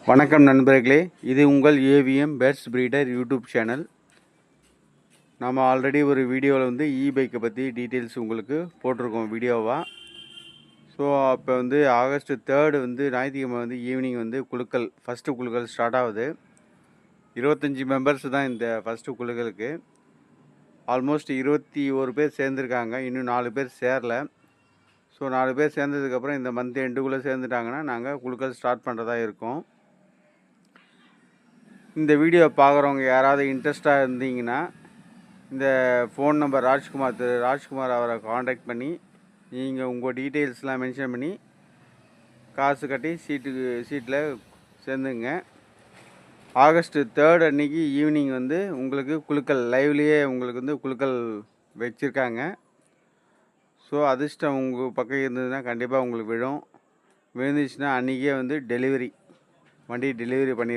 வணக்கம் நண்பர்களே, இது உங்கள் AVM pets breeder YouTube channel. நம்ம ஆல்ரெடி ஒரு வீடியோவில் வந்து பைக்கை பற்றி டீட்டெயில்ஸ் உங்களுக்கு போட்டிருக்கோம் வீடியோவாக. ஸோ அப்போ வந்து ஆகஸ்ட் 3 வந்து ஞாயிற்றுக்கிழமை வந்து ஈவினிங் வந்து குழுக்கள் ஃபஸ்ட்டு குழுக்கள் ஸ்டார்ட் ஆகுது. 25 மெம்பர்ஸ் தான் இந்த ஃபஸ்ட்டு குழுக்களுக்கு. ஆல்மோஸ்ட் 21 பேர் சேர்ந்துருக்காங்க, இன்னும் 4 பேர் சேரல. ஸோ 4 பேர் சேர்ந்ததுக்கப்புறம் இந்த மந்த் எண்டுக்குள்ளே சேர்ந்துட்டாங்கன்னா நாங்கள் குழுக்கள் ஸ்டார்ட் பண்ணுறதா இருக்கோம். இந்த வீடியோ பார்க்குறவங்க யாராவது இன்ட்ரெஸ்டாக இருந்தீங்கன்னா இந்த ஃபோன் நம்பர் ராஜ்குமார் அவரை காண்டாக்ட் பண்ணி நீங்கள் உங்கள் டீட்டெயில்ஸ்லாம் மென்ஷன் பண்ணி காசு கட்டி சீட்டில் சேர்ந்துங்க. ஆகஸ்ட் 3 அன்றைக்கி ஈவினிங் வந்து உங்களுக்கு குழுக்கள் லைவ்லேயே உங்களுக்கு வந்து குழுக்கள் வச்சுருக்காங்க. ஸோ அதிர்ஷ்டம் உங்கள் பக்கம் இருந்ததுன்னா கண்டிப்பாக உங்களுக்கு விழுந்துச்சுன்னா அன்றைக்கே வந்து வண்டி டெலிவரி பண்ணிடுறோம்.